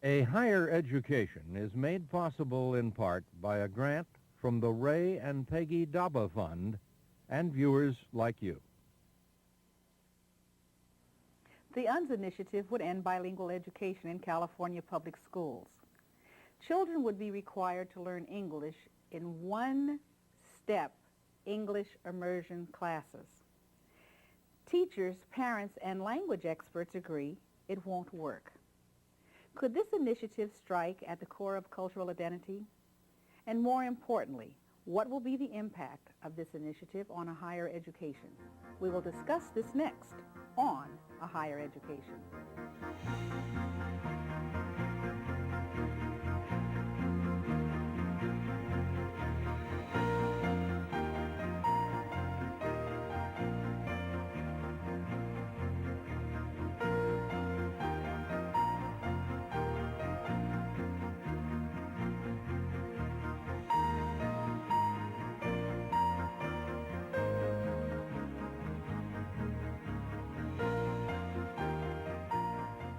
A higher education is made possible in part by a grant from the Ray and Peggy Daba Fund and viewers like you. The Unz initiative would end bilingual education in California public schools. Children would be required to learn English in one-step English immersion classes. Teachers, parents, and language experts agree it won't work. Could this initiative strike at the core of cultural identity? And more importantly, what will be the impact of this initiative on a higher education? We will discuss this next on A Higher Education.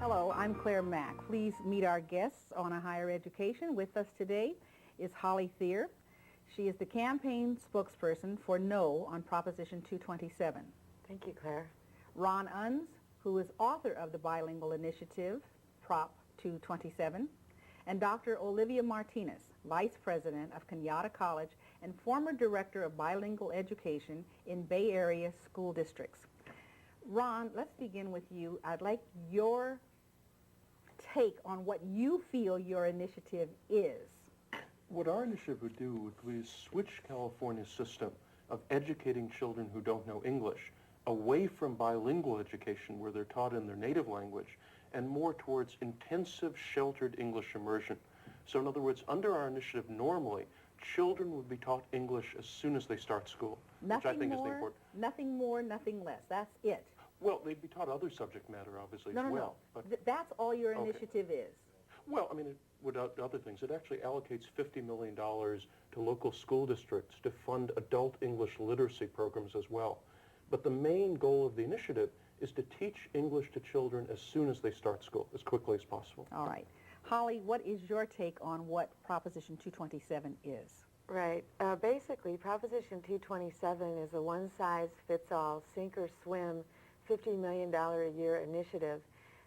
Hello, I'm Clare Mack. Please meet our guests on A Higher Education. With us today is Holli Thier. She is the campaign spokesperson for No on Proposition 227. Thank you, Claire. Ron Unz, who is author of the bilingual initiative, Prop 227, and Dr. Olivia Martinez, Vice President of Kenyatta College and former Director of Bilingual Education in Bay Area school districts. Ron, let's begin with you. I'd like your take on what you feel your initiative is. What our initiative would do would be switch California's system of educating children who don't know English away from bilingual education where they're taught in their native language and more towards intensive sheltered English immersion. So in other words, under our initiative normally, children would be taught English as soon as they start school, which I think is the important. Nothing more, nothing less. That's it. Well, they'd be taught other subject matter, obviously, as well. But that's all your initiative is. Well, I mean, without other things, it actually allocates $50 million to local school districts to fund adult English literacy programs as well. But the main goal of the initiative is to teach English to children as soon as they start school, as quickly as possible. All right. Holli, what is your take on what Proposition 227 is? Right. Basically, Proposition 227 is a one-size-fits-all, sink-or-swim, $50 million a year initiative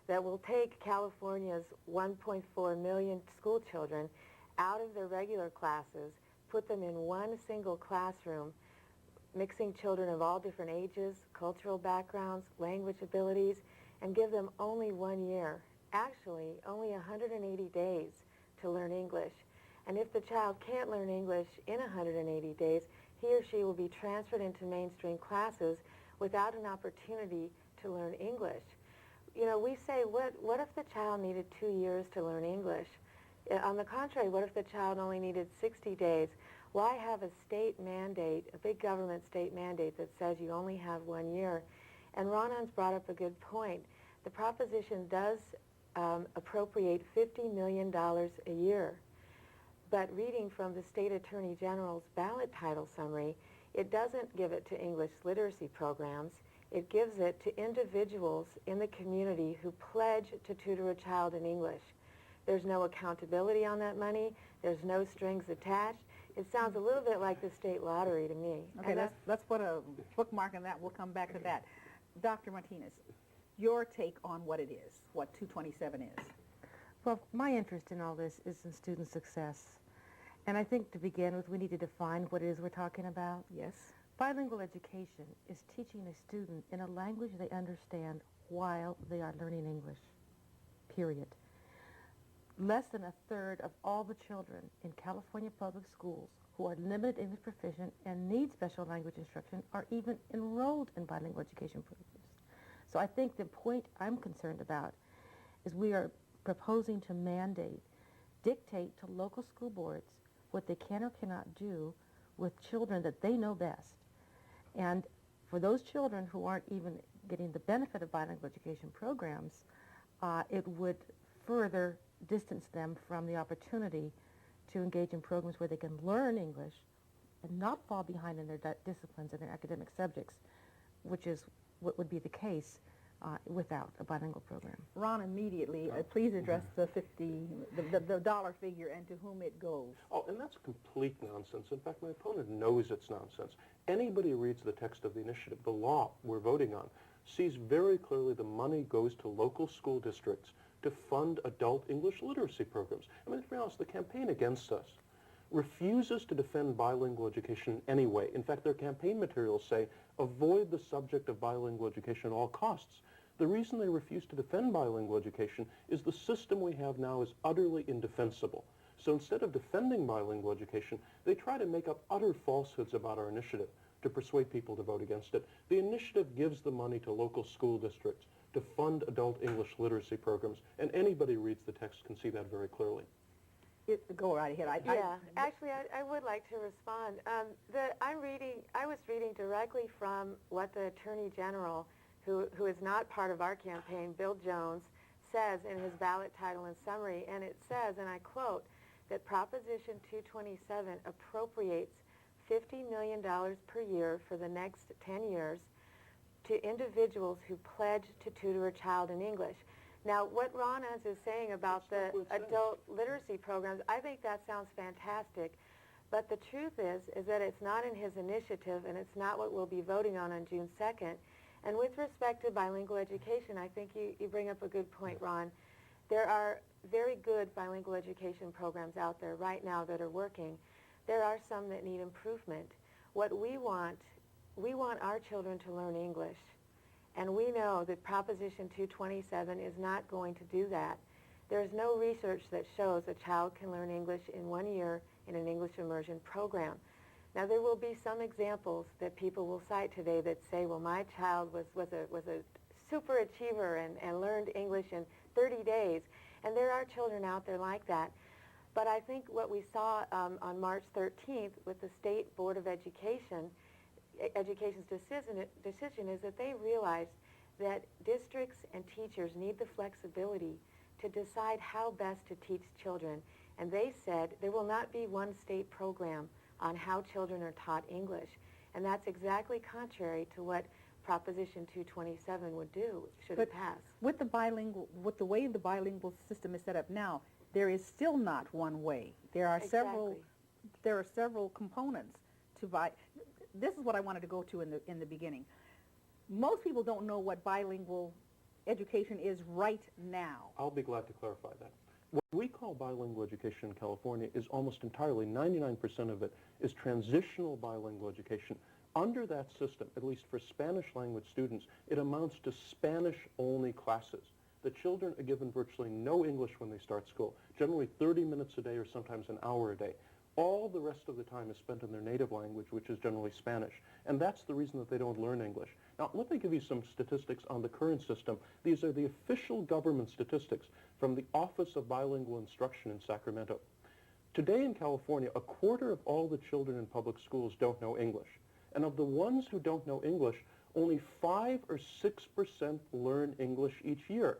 that will take California's 1.4 million school children out of their regular classes, put them in one single classroom, mixing children of all different ages, cultural backgrounds, language abilities, and give them only 1 year, actually only 180 days to learn English. And if the child can't learn English in 180 days, he or she will be transferred into mainstream classes without an opportunity to learn English. You know, we say, what if the child needed 2 years to learn English? On the contrary, what if the child only needed 60 days? Why have a state mandate, a big government state mandate that says you only have 1 year? And Ron Unz brought up a good point. The proposition does appropriate $50 million a year. But reading from the State Attorney General's ballot title summary, it doesn't give it to English literacy programs. It gives it to individuals in the community who pledge to tutor a child in English. There's no accountability on that money. There's no strings attached. It sounds a little bit like the state lottery to me. Okay, let's put a bookmark on that. We'll come back to that. Dr. Martinez, your take on what it is, what 227 is. Well, my interest in all this is in student success. And I think to begin with, we need to define what it is we're talking about. Yes. Bilingual education is teaching a student in a language they understand while they are learning English, period. Less than a third of all the children in California public schools who are limited English proficient and need special language instruction are even enrolled in bilingual education programs. So I think the point I'm concerned about is we are proposing to mandate, dictate to local school boards what they can or cannot do with children that they know best. And for those children who aren't even getting the benefit of bilingual education programs, it would further distance them from the opportunity to engage in programs where they can learn English and not fall behind in their disciplines and their academic subjects, which is what would be the case without a bilingual program. Ron, immediately, please address the the dollar figure and to whom it goes. Oh, and that's complete nonsense. In fact, my opponent knows it's nonsense. Anybody who reads the text of the initiative, the law we're voting on, sees very clearly the money goes to local school districts to fund adult English literacy programs. I mean, to be honest, the campaign against us refuses to defend bilingual education in any way. In fact, their campaign materials say, avoid the subject of bilingual education at all costs. The reason they refuse to defend bilingual education is the system we have now is utterly indefensible. So instead of defending bilingual education, they try to make up utter falsehoods about our initiative to persuade people to vote against it. The initiative gives the money to local school districts to fund adult English literacy programs, and anybody who reads the text can see that very clearly. Go right ahead. Actually, I would like to respond. I was reading directly from what the Attorney General, who is not part of our campaign, Bill Jones, says in his ballot title and summary, and it says, and I quote, that Proposition 227 appropriates $50 million per year for the next 10 years to individuals who pledge to tutor a child in English. Now, what Ron Unz is saying about the adult literacy programs, I think that sounds fantastic, but the truth is that it's not in his initiative, and it's not what we'll be voting on June 2nd. And with respect to bilingual education, I think you bring up a good point, Ron. There are very good bilingual education programs out there right now that are working. There are some that need improvement. What we want our children to learn English. And we know that Proposition 227 is not going to do that. There is no research that shows a child can learn English in 1 year in an English immersion program. Now, there will be some examples that people will cite today that say, well, my child was a super achiever and learned English in 30 days. And there are children out there like that. But I think what we saw on March 13th with the State Board of Education's decision is that they realized that districts and teachers need the flexibility to decide how best to teach children. And they said there will not be one state program on how children are taught English. And that's exactly contrary to what Proposition 227 would do should it pass. With the way the bilingual system is set up now, there is still not one way. There are several components to This is what I wanted to go to in the beginning. Most people don't know what bilingual education is right now. I'll be glad to clarify that. What we call bilingual education in California is almost entirely, 99% of it, is transitional bilingual education. Under that system, at least for Spanish language students, it amounts to Spanish-only classes. The children are given virtually no English when they start school, generally 30 minutes a day or sometimes an hour a day. All the rest of the time is spent in their native language, which is generally Spanish. And that's the reason that they don't learn English. Now, let me give you some statistics on the current system. These are the official government statistics from the Office of Bilingual Instruction in Sacramento. Today in California, a quarter of all the children in public schools don't know English. And of the ones who don't know English, only 5 or 6% learn English each year.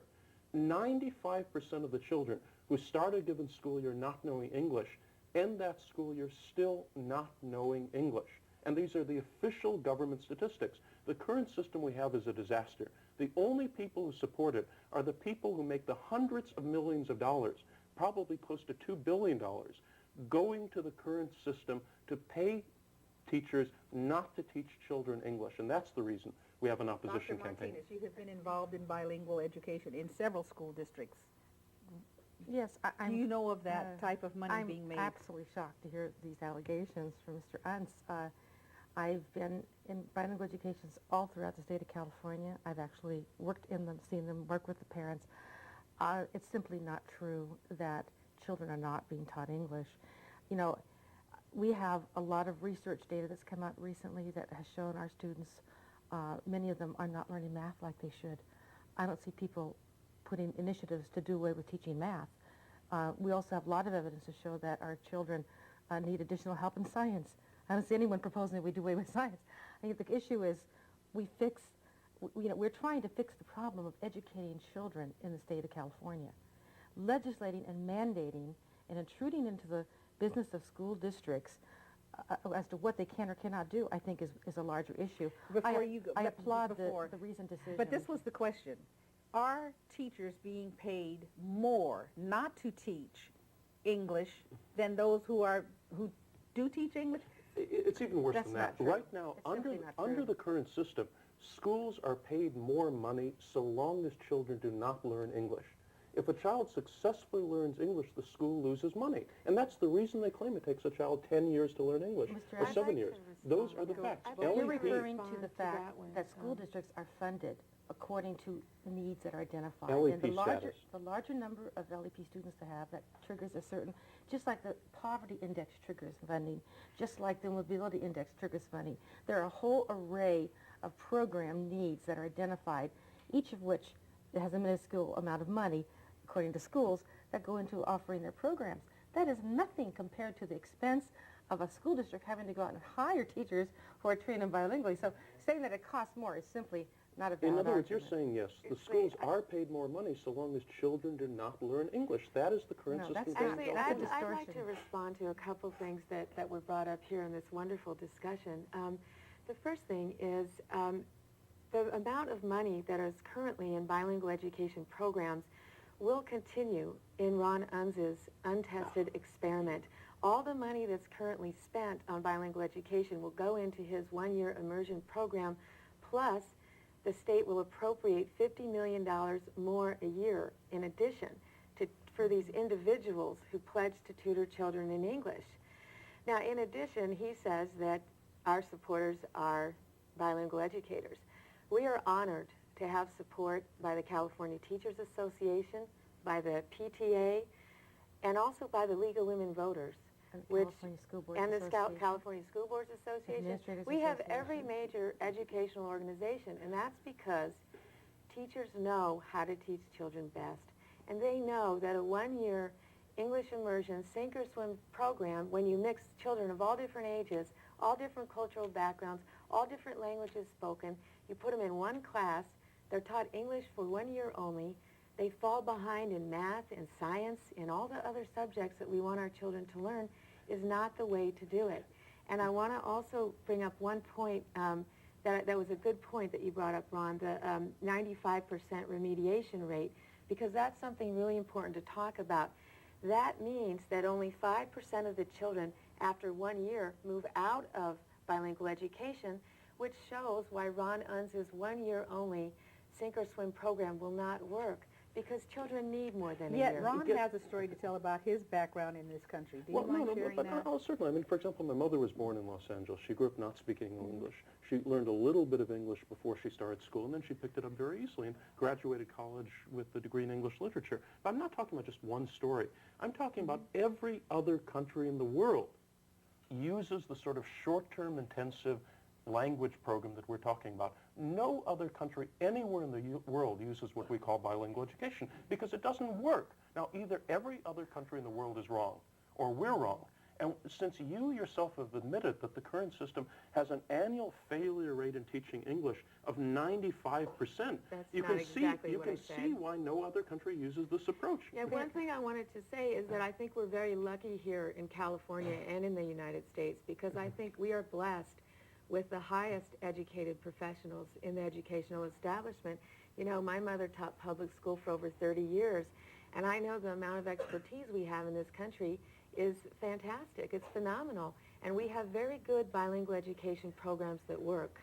95% of the children who start a given school year not knowing English end that school year still not knowing English. And these are the official government statistics. The current system we have is a disaster. The only people who support it are the people who make the hundreds of millions of dollars, probably close to $2 billion, going to the current system to pay teachers not to teach children English. And that's the reason we have an opposition campaign. Dr. Martinez, you have been involved in bilingual education in several school districts. Yes, Do you know of that type of money being made? I'm absolutely shocked to hear these allegations from Mr. Unz. I've been in bilingual education all throughout the state of California. I've actually worked in them, seen them, work with the parents. It's simply not true that children are not being taught English. You know, we have a lot of research data that's come out recently that has shown our students, many of them are not learning math like they should. I don't see people putting initiatives to do away with teaching math. We also have a lot of evidence to show that our children need additional help in science. I don't see anyone proposing that we do away with science. I think the issue is we're trying to fix the problem of educating children in the state of California. Legislating and mandating and intruding into the business of school districts as to what they can or cannot do, I think is a larger issue. Before you go, I but applaud before- the reasoned decision. But this was the question. Are teachers being paid more not to teach English than those who do teach English? It's even worse That's than that. not true. Right now, It's simply not true. under the current system, schools are paid more money so long as children do not learn English. If a child successfully learns English, the school loses money. And that's the reason they claim it takes a child 10 years to learn English, Mr. or I'd 7 like years. to Those are respond. the facts. I'd But like you're to LEP referring to respond the to fact that one. that school districts are funded according to needs that are identified. LEP and status. the larger number of LEP students to have, that triggers a certain, just like the poverty index triggers funding, just like the mobility index triggers funding. There are a whole array of program needs that are identified, each of which has a minuscule amount of money, according to schools, that go into offering their programs. That is nothing compared to the expense of a school district having to go out and hire teachers who are trained in bilingually. So saying that it costs more is simply not a valid In other words, you're argument. saying, yes, the It's schools the- are paid more money so long as children do not learn English. That is the current No, system. that's being Actually, built That's a on. I'd like to distortion. respond to a couple things that were brought up here in this wonderful discussion. The first thing is the amount of money that is currently in bilingual education programs will continue in Ron Unz's untested experiment. All the money that's currently spent on bilingual education will go into his one-year immersion program, plus the state will appropriate $50 million more a year in addition for these individuals who pledge to tutor children in English. Now, in addition, he says that our supporters are bilingual educators. We are honored to have support by the California Teachers Association, by the PTA, and also by the League of Women Voters, And the which- California School Board and the Association. California School Boards Association. Administrators We have every Association. major educational organization, and that's because teachers know how to teach children best. And they know that a one-year English immersion sink or swim program, when you mix children of all different ages, all different cultural backgrounds, all different languages spoken, you put them in one class, they're taught English for 1 year only, they fall behind in math and science and all the other subjects that we want our children to learn, is not the way to do it. And I want to also bring up one point that was a good point that you brought up, Ron, the 95% remediation rate, because that's something really important to talk about. That means that only 5% of the children after 1 year move out of bilingual education, which shows why Ron Unz's 1 year only sink or swim program will not work, because children need more than a Yet year. Ron has a story to tell about his background in this country. Do you mind sharing that? Oh, certainly. I mean, for example, my mother was born in Los Angeles. She grew up not speaking English. She learned a little bit of English before she started school, and then she picked it up very easily and graduated college with a degree in English literature. But I'm not talking about just one story. I'm talking about every other country in the world uses the sort of short-term intensive language program that we're talking about. No other country anywhere in the world uses what we call bilingual education because it doesn't work. Now, either every other country in the world is wrong or we're wrong. And since you yourself have admitted that the current system has an annual failure rate in teaching English of 95%, That's you not can exactly see what I said. why no other country uses this approach. Yeah, one thing I wanted to say is that I think we're very lucky here in California and in the United States, because I think we are blessed with the highest educated professionals in the educational establishment. You know, my mother taught public school for over 30 years, and I know the amount of expertise we have in this country is fantastic. It's phenomenal. And we have very good bilingual education programs that work.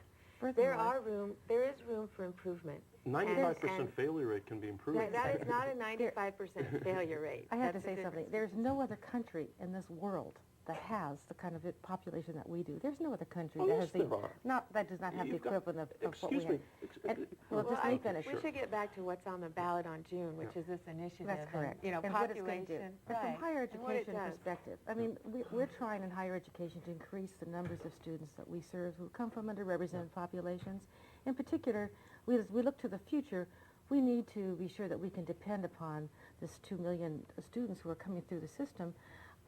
There is room for improvement. 95% And failure rate can be improved. that is not a 95% failure rate. I have That's to the say something. difference. There's no other country in this world that has the kind of population that we do. There's no other country Oh, that yes, has the there are. that does not have the You've got- equivalent of what we Excuse me. have. Well, just let me finish. We should get back to what's on the ballot on June, which is this initiative. That's correct. And, you know, and what it's going to do. population. And from Right. higher And what it education does. perspective, I mean, we're trying in higher education to increase the numbers of students that we serve who come from underrepresented populations. In particular, as we look to the future, we need to be sure that we can depend upon this 2 million students who are coming through the system,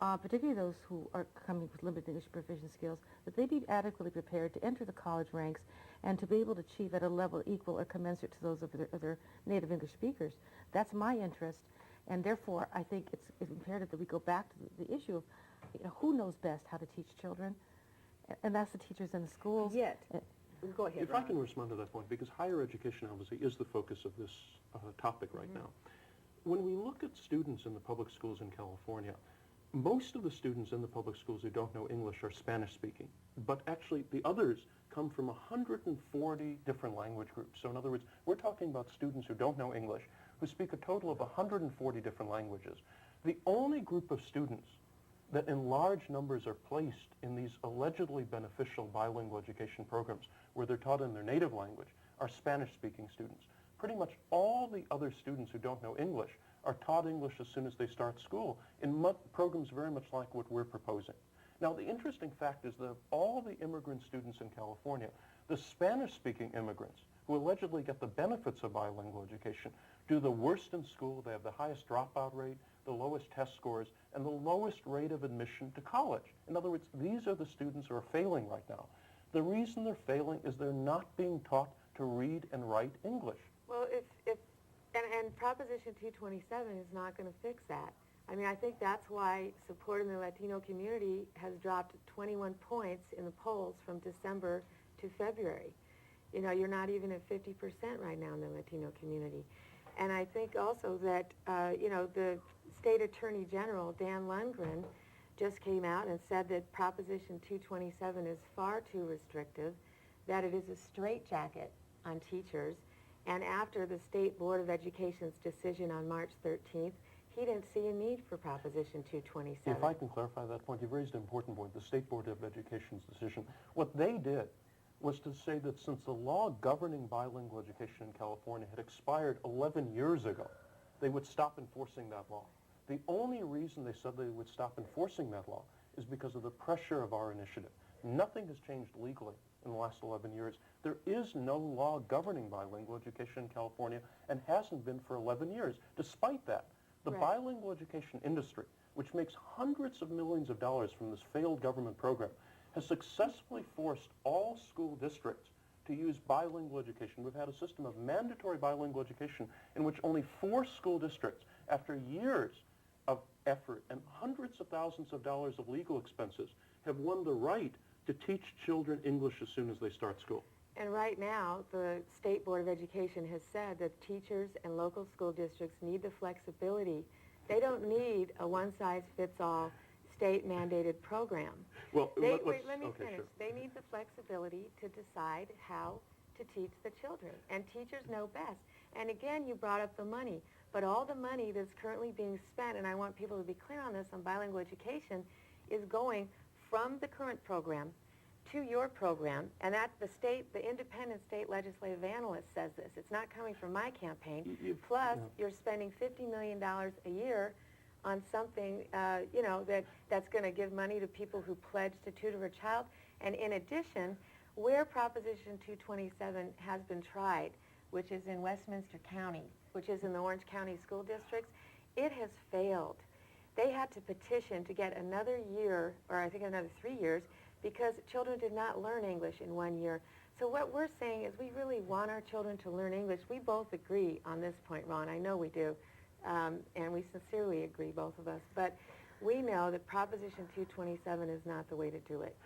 particularly those who are coming with limited English proficiency skills, that they be adequately prepared to enter the college ranks and to be able to achieve at a level equal or commensurate to those of their native English speakers. That's my interest, and therefore I think it's imperative that we go back to the issue of who knows best how to teach children. And that's the teachers in the schools. Yet, go ahead, If I Ron. can respond to that point, because higher education obviously is the focus of this topic right now. When we look at students in the public schools in California, most of the students in the public schools who don't know English are Spanish speaking, but actually the others come from 140 different language groups. So in other words, we're talking about students who don't know English, who speak a total of 140 different languages. The only group of students that in large numbers are placed in these allegedly beneficial bilingual education programs where they're taught in their native language are Spanish-speaking students. Pretty much all the other students who don't know English are taught English as soon as they start school in programs very much like what we're proposing. Now, the interesting fact is that of all the immigrant students in California, the Spanish-speaking immigrants who allegedly get the benefits of bilingual education do the worst in school. They have the highest dropout rate, the lowest test scores, and the lowest rate of admission to college. In other words, these are the students who are failing right now. The reason they're failing is they're not being taught to read and write English. Well, and Proposition 227 is not going to fix that. I mean, I think that's why support in the Latino community has dropped 21 points in the polls from December to February. You know, you're not even at 50% right now in the Latino community. And I think also that, you know, the State Attorney General, Dan Lundgren, just came out and said that Proposition 227 is far too restrictive, that it is a straitjacket on teachers, and after the State Board of Education's decision on March 13th, he didn't see a need for Proposition 227. If I can clarify that point, you've raised an important point, the State Board of Education's decision. What they did was to say that since the law governing bilingual education in California had expired 11 years ago, they would stop enforcing that law. The only reason they said they would stop enforcing that law is because of the pressure of our initiative. Nothing has changed legally in the last 11 years. There is no law governing bilingual education in California and hasn't been for 11 years. Despite that, the Right. bilingual education industry, which makes hundreds of millions of dollars from this failed government program, has successfully forced all school districts to use bilingual education. We've had a system of mandatory bilingual education in which only 4 school districts, after years of effort and hundreds of thousands of dollars of legal expenses, have won the right to teach children English as soon as they start school. And right now, the State Board of Education has said that teachers and local school districts need the flexibility. They don't need a one-size-fits-all state-mandated program. Well, Wait, let me okay, finish. sure. They need the flexibility to decide how to teach the children, and teachers know best. And again, you brought up the money, but all the money that's currently being spent, and I want people to be clear on this, on bilingual education, is going from the current program to your program, and that the independent state legislative analyst says this. It's not coming from my campaign. Plus, you're spending $50 million a year on something, you know, that's going to give money to people who pledge to tutor a child. And in addition, where Proposition 227 has been tried, which is in Westminster County, which is in the Orange County school districts, it has failed. They had to petition to get another year, or I think another 3 years, because children did not learn English in 1 year. So what we're saying is we really want our children to learn English. We both agree on this point, Ron. I know we do. And we sincerely agree, both of us. But we know that Proposition 227 is not the way to do it.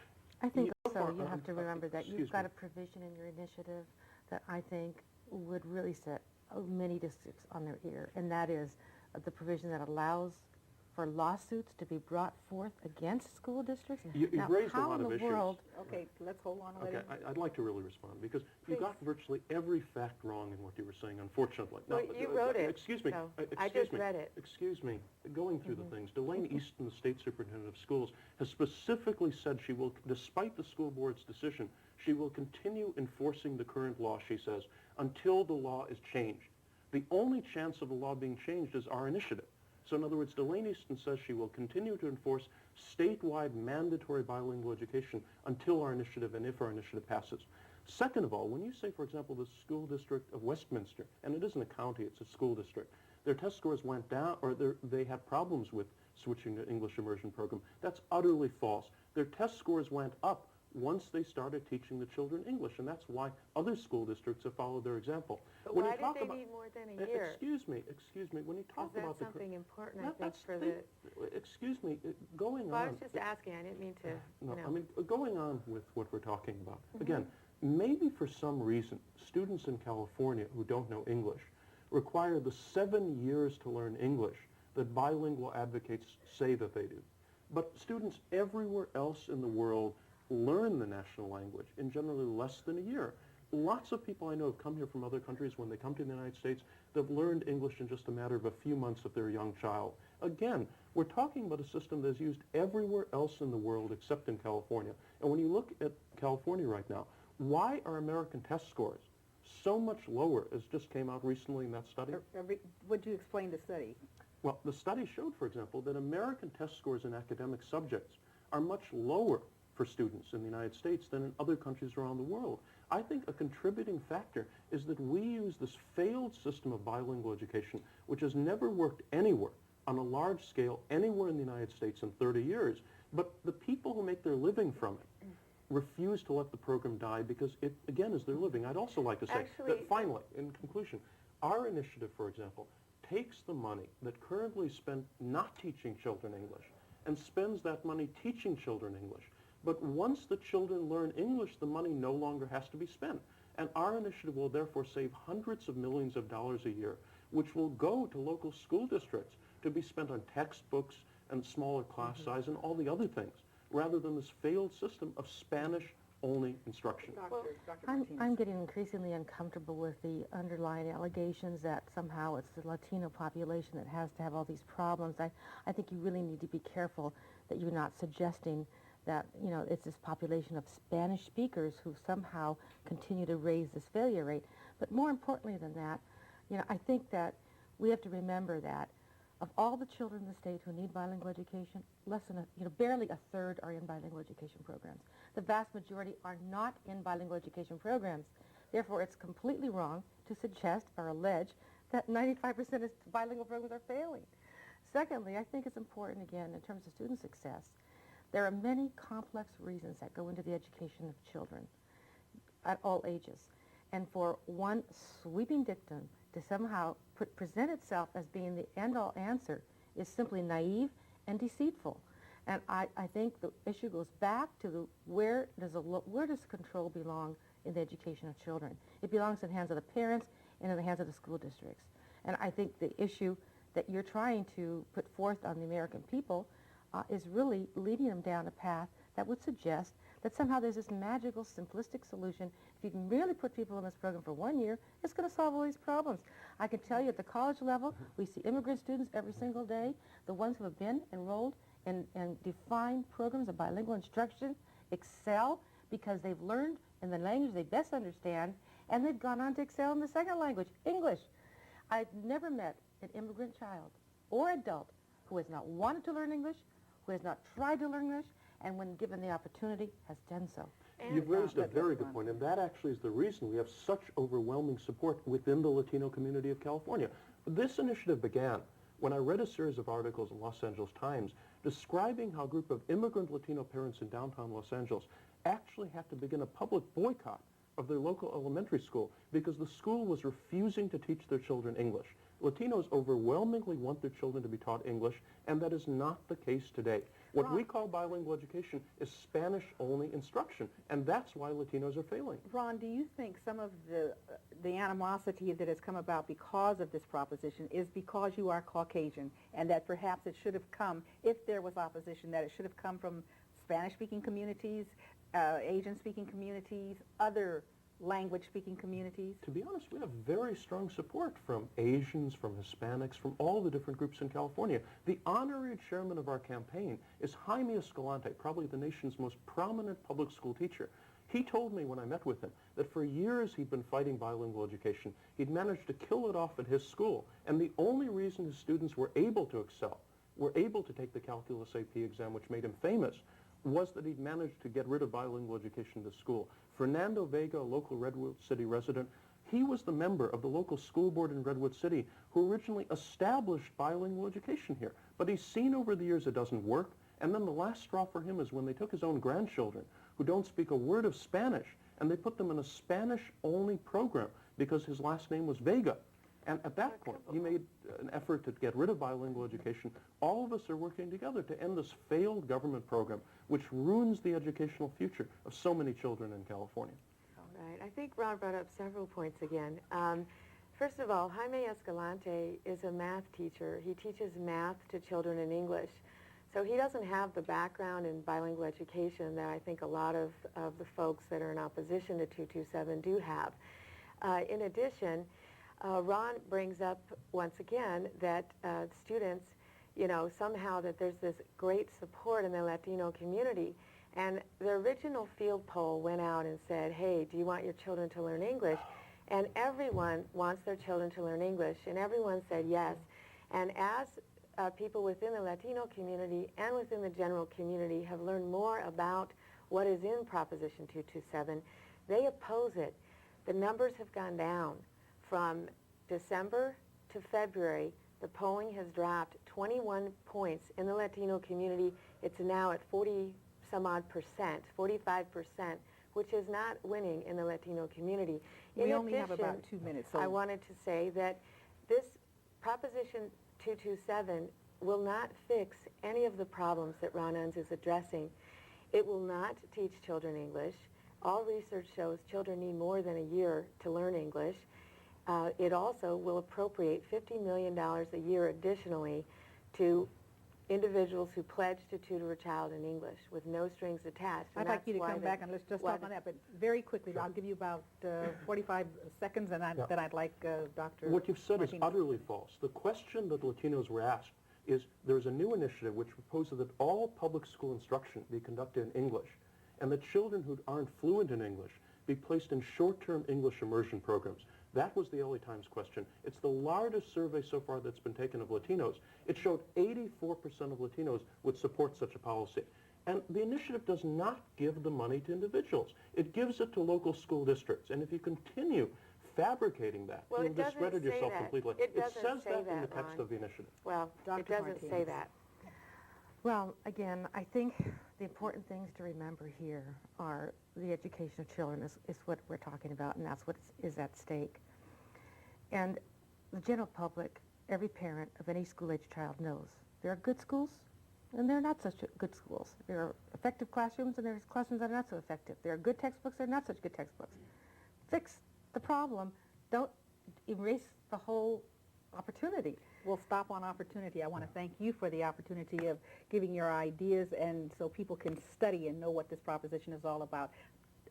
I think You- also you have to remember that excuse you've got me. a provision in your initiative that I think would really set many districts on their ear, and that is the provision that allows for lawsuits to be brought forth against school districts. You've Now, raised a how lot in of the issues. world? Okay, let's hold on a Okay, minute. I'd like to really respond because you Please. got virtually every fact wrong in what you were saying, unfortunately. Well, you wrote it, Excuse me. so excuse I just me, read it. Excuse me. Going through the things, Delane Easton, the state superintendent of schools, has specifically said she will, despite the school board's decision, she will continue enforcing the current law, she says, until the law is changed. The only chance of the law being changed is our initiative. So in other words, Delane Easton says she will continue to enforce statewide mandatory bilingual education until our initiative and if our initiative passes. Second of all, when you say, for example, the school district of Westminster, and it isn't a county, it's a school district, their test scores went down, or they had problems with switching to English immersion program, that's utterly false. Their test scores went up once they started teaching the children English, and that's why other school districts have followed their example. But When why you did talk they about, need more than a year? Excuse me, when you talk That's about something important, I That- think, that's for the- the... excuse me, going Well, I on. was just asking, I didn't mean to, No, you know. I mean, going on with what we're talking about. Again, maybe for some reason, students in California who don't know English require the 7 years to learn English that bilingual advocates say that they do. But students everywhere else in the world learn the national language in generally less than a year. Lots of people I know have come here from other countries. When they come to the United States, they've learned English in just a matter of a few months if they're a young child. Again, we're talking about a system that's used everywhere else in the world except in California. And when you look at California right now, why are American test scores so much lower, as just came out recently in that study? Would you explain the study? Well, the study showed, for example, that American test scores in academic subjects are much lower for students in the United States than in other countries around the world. I think a contributing factor is that we use this failed system of bilingual education, which has never worked anywhere on a large scale anywhere in the United States in 30 years. But the people who make their living from it refuse to let the program die because it, again, is their living. I'd also like to say that finally, in conclusion, our initiative, for example, takes the money that currently is spent not teaching children English and spends that money teaching children English. But once the children learn English, the money no longer has to be spent. And our initiative will therefore save hundreds of millions of dollars a year, which will go to local school districts to be spent on textbooks and smaller class size and all the other things, rather than this failed system of Spanish-only instruction. I'm getting increasingly uncomfortable with the underlying allegations that somehow it's the Latino population that has to have all these problems. I think you really need to be careful that you're not suggesting that, you know, it's this population of Spanish speakers who somehow continue to raise this failure rate. But more importantly than that, you know, I think that we have to remember that of all the children in the state who need bilingual education, barely a third are in bilingual education programs. The vast majority are not in bilingual education programs. Therefore, it's completely wrong to suggest or allege that 95% of bilingual programs are failing. Secondly, I think it's important, again, in terms of student success, there are many complex reasons that go into the education of children at all ages. And for one sweeping dictum to somehow present itself as being the end-all answer is simply naive and deceitful. And I think the issue goes back to where does control belong in the education of children? It belongs in the hands of the parents and in the hands of the school districts. And I think the issue that you're trying to put forth on the American people is really leading them down a path that would suggest that somehow there's this magical, simplistic solution. If you can really put people in this program for 1 year, it's going to solve all these problems. I can tell you at the college level, we see immigrant students every single day. The ones who have been enrolled in defined programs of bilingual instruction excel because they've learned in the language they best understand, and they've gone on to excel in the second language, English. I've never met an immigrant child or adult who has not wanted to learn English, who has not tried to learn English, and when given the opportunity, has done so. You've raised a very good point, and that actually is the reason we have such overwhelming support within the Latino community of California. This initiative began when I read a series of articles in Los Angeles Times describing how a group of immigrant Latino parents in downtown Los Angeles actually had to begin a public boycott of their local elementary school because the school was refusing to teach their children English. Latinos overwhelmingly want their children to be taught English, and that is not the case today. What we call bilingual education is Spanish-only instruction, and that's why Latinos are failing. Ron, do you think some of the animosity that has come about because of this proposition is because you are Caucasian, and that perhaps it should have come, if there was opposition, that it should have come from Spanish-speaking communities, Asian-speaking communities, other language-speaking communities? To be honest, we have very strong support from Asians, from Hispanics, from all the different groups in California. The honorary chairman of our campaign is Jaime Escalante, probably the nation's most prominent public school teacher. He told me when I met with him that for years he'd been fighting bilingual education. He'd managed to kill it off at his school, and the only reason his students were able to excel, were able to take the calculus AP exam, which made him famous, was that he'd managed to get rid of bilingual education in the school. Fernando Vega, a local Redwood City resident, he was the member of the local school board in Redwood City who originally established bilingual education here. But he's seen over the years it doesn't work, and then the last straw for him is when they took his own grandchildren, who don't speak a word of Spanish, and they put them in a Spanish-only program because his last name was Vega. And at that point, he made an effort to get rid of bilingual education. All of us are working together to end this failed government program, which ruins the educational future of so many children in California. All right. I think Ron brought up several points again. First of all, Jaime Escalante is a math teacher. He teaches math to children in English. So he doesn't have the background in bilingual education that I think a lot of the folks that are in opposition to 227 do have. In addition, Ron brings up once again that students, somehow that there's this great support in the Latino community. And the original field poll went out and said, hey, do you want your children to learn English? And everyone wants their children to learn English, and everyone said yes. And as people within the Latino community and within the general community have learned more about what is in Proposition 227, they oppose it. The numbers have gone down. From December to February, the polling has dropped 21 points in the Latino community. It's now at 40-some-odd percent, 45%, which is not winning in the Latino community. We only have about 2 minutes. So I wanted to say that this Proposition 227 will not fix any of the problems that Ron Unz is addressing. It will not teach children English. All research shows children need more than a year to learn English. It also will appropriate $50 million a year additionally to individuals who pledge to tutor a child in English with no strings attached. I'd like you to come back and let's just talk on that, but very quickly. I'll give you about 45 seconds, and then I'd like Dr. What you've said Martinez. is utterly false. The question that Latinos were asked is there's a new initiative which proposes that all public school instruction be conducted in English, and that children who aren't fluent in English be placed in short-term English immersion programs. That was the LA Times question. It's the largest survey so far that's been taken of Latinos. It showed 84% of Latinos would support such a policy. And the initiative does not give the money to individuals. It gives it to local school districts. And if you continue fabricating that, Well, you'll it doesn't discredit say yourself that. completely. It doesn't says say that in the that, text Ron. of the initiative. Well, Dr. it doesn't say Martinez. that. Well, again, I think the important things to remember here are the education of children is what we're talking about, and that's what is at stake. And the general public, every parent of any school-age child knows there are good schools and there are not such good schools. There are effective classrooms and there's classrooms that are not so effective. There are good textbooks, there are not such good textbooks. Fix the problem. Don't erase the whole opportunity. We'll stop on opportunity. I want to thank you for the opportunity of giving your ideas and so people can study and know what this proposition is all about.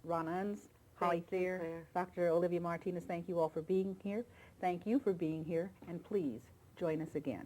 Ron Unz, Holli Thank you, Thier, Claire. Dr. Olivia Martinez, thank you all for being here. Thank you for being here, and please join us again.